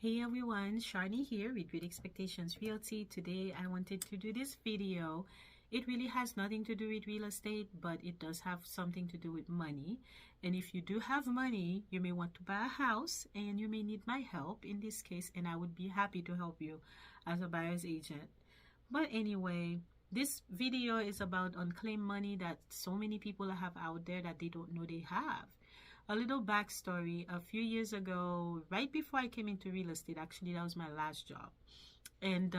Hey everyone, Sharni here with Great Expectations Realty. Today I wanted to do this video. It really has nothing to do with real estate, but it does have something to do with money. And if you do have money, you may want to buy a house and you may need my help in this case, and I would be happy to help you as a buyer's agent. But anyway, this video is about unclaimed money that so many people have out there that they don't know they have. A little backstory: a few years ago, right before I came into real estate, actually that was my last job, and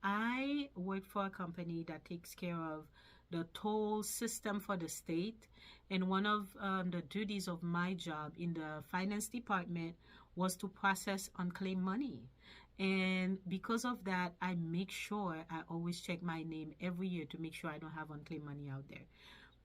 I worked for a company that takes care of the toll system for the state. And one of the duties of my job in the finance department was to process unclaimed money. And because of that, I make sure I always check my name every year to make sure I don't have unclaimed money out there.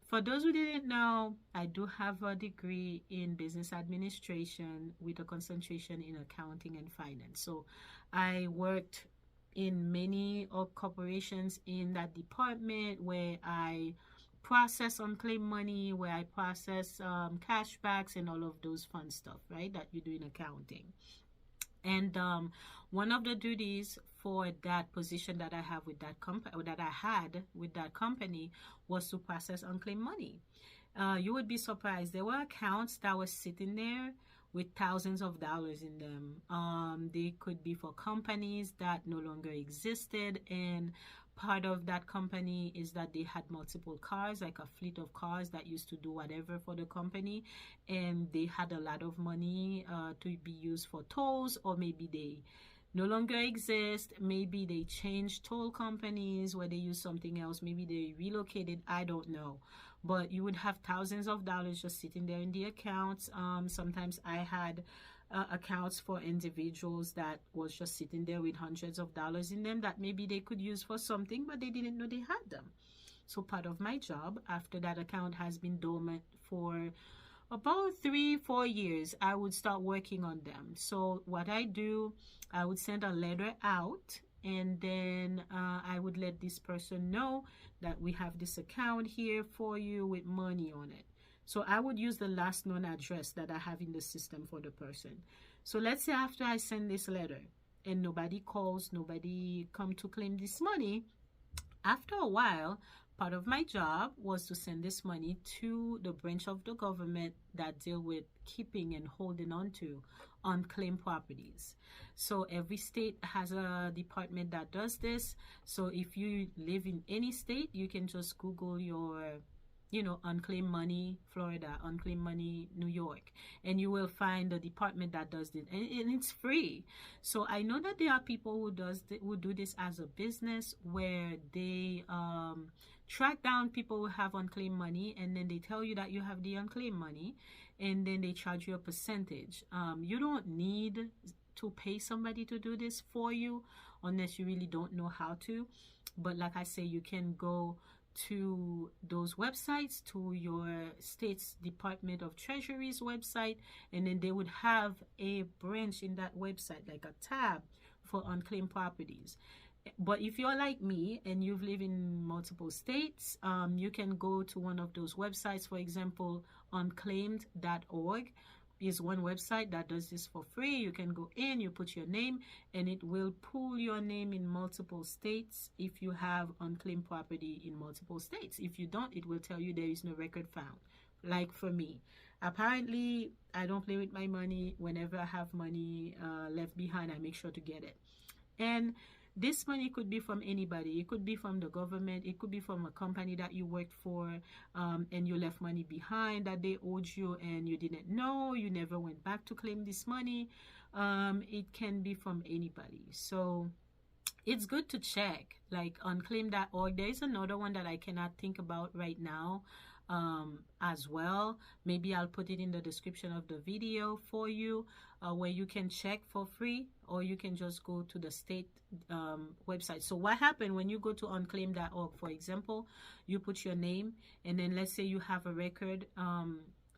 For those who didn't know, I do have a degree in business administration with a concentration in accounting and finance. So I worked in many corporations in that department where I process unclaimed money, where I process cashbacks and all of those fun stuff, right, that you do in accounting. And one of the duties for that position that I have with that company, or that I had with that company, was to process unclaimed money. You would be surprised. There were accounts that were sitting there with thousands of dollars in them. They could be for companies that no longer existed, and part of that company is that they had multiple cars, like a fleet of cars that used to do whatever for the company, and they had a lot of money to be used for tolls, or maybe they no longer exist. Maybe they changed toll companies where they use something else. Maybe they relocated. I don't know. But you would have thousands of dollars just sitting there in the accounts. Sometimes I had accounts for individuals that was just sitting there with hundreds of dollars in them that maybe they could use for something, but they didn't know they had them. So part of my job, after that account has been dormant for about 3-4 years, I would start working on them. So what I do, I would send a letter out, and then I would let this person know that we have this account here for you with money on it. So I would use the last known address that I have in the system for the person. So let's say after I send this letter and nobody calls, nobody come to claim this money, after a while, part of my job was to send this money to the branch of the government that deal with keeping and holding on to unclaimed properties. So every state has a department that does this. So if you live in any state, you can just Google your unclaimed money Florida, unclaimed money New York, and you will find the department that does it, and it's free. So I know that there are people who do this as a business, where they track down people who have unclaimed money, and then they tell you that you have the unclaimed money, and then they charge you a percentage. You don't need to pay somebody to do this for you unless you really don't know how to. But like I say, you can go to those websites, to your state's Department of Treasury's website, and then they would have a branch in that website, like a tab for unclaimed properties. But if you're like me and you've lived in multiple states, you can go to one of those websites. For example, unclaimed.org is one website that does this for free. You can go in, you put your name, and it will pull your name in multiple states if you have unclaimed property in multiple states. If you don't, it will tell you there is no record found. Like for me, apparently I don't play with my money. Whenever I have money left behind, I make sure to get it. And this money could be from anybody. It could be from the government. It could be from a company that you worked for, and you left money behind that they owed you and you didn't know. You never went back to claim this money. It can be from anybody. So it's good to check, like unclaimed.org. There is another one that I cannot think about right now as well. Maybe I'll put it in the description of the video for you, where you can check for free, or you can just go to the state website. So what happened when you go to unclaimed.org, for example, you put your name, and then let's say you have a record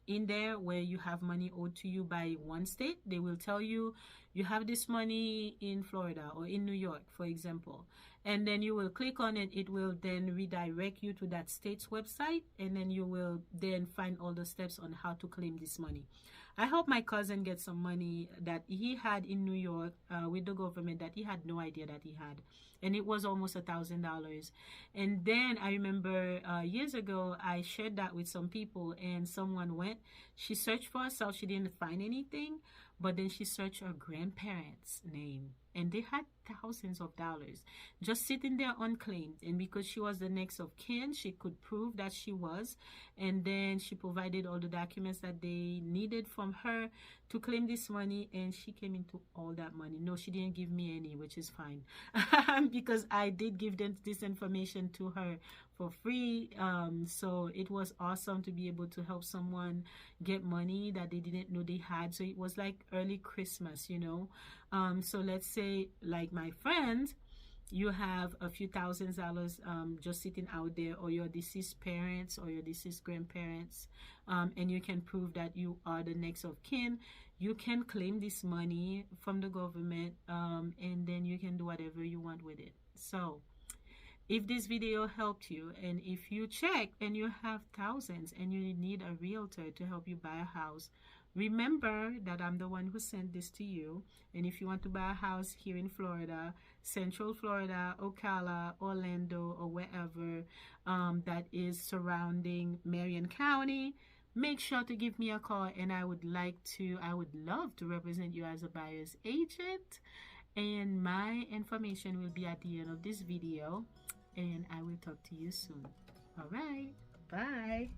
in there where you have money owed to you by one state. They will tell you you have this money in Florida or in New York, for example, and then you will click on it. It will then redirect you to that state's website, and then you will then find all the steps on how to claim this money. I helped my cousin get some money that he had in New York with the government that he had no idea that he had. And it was almost $1,000. And then I remember years ago, I shared that with some people, and someone went, she searched for herself, she didn't find anything, but then she searched her grandparents' name, and they had thousands of dollars just sitting there unclaimed. And because she was the next of kin, she could prove that she was, and then she provided all the documents that they needed from her to claim this money, and she came into all that money. No, she didn't give me any, which is fine because I did give them this information to her for free. So it was awesome to be able to help someone get money that they didn't know they had. So it was like early Christmas, you know. So let's say, like my friend, you have a few $1000s just sitting out there, or your deceased parents or your deceased grandparents, and you can prove that you are the next of kin. You can claim this money from the government, and then you can do whatever you want with it. So if this video helped you, and if you check and you have thousands and you need a realtor to help you buy a house, remember that I'm the one who sent this to you. And if you want to buy a house here in Florida, Central Florida, Ocala, Orlando, or wherever that is surrounding Marion County, make sure to give me a call, and I would love to represent you as a buyer's agent. And my information will be at the end of this video, and I will talk to you soon. All right, bye.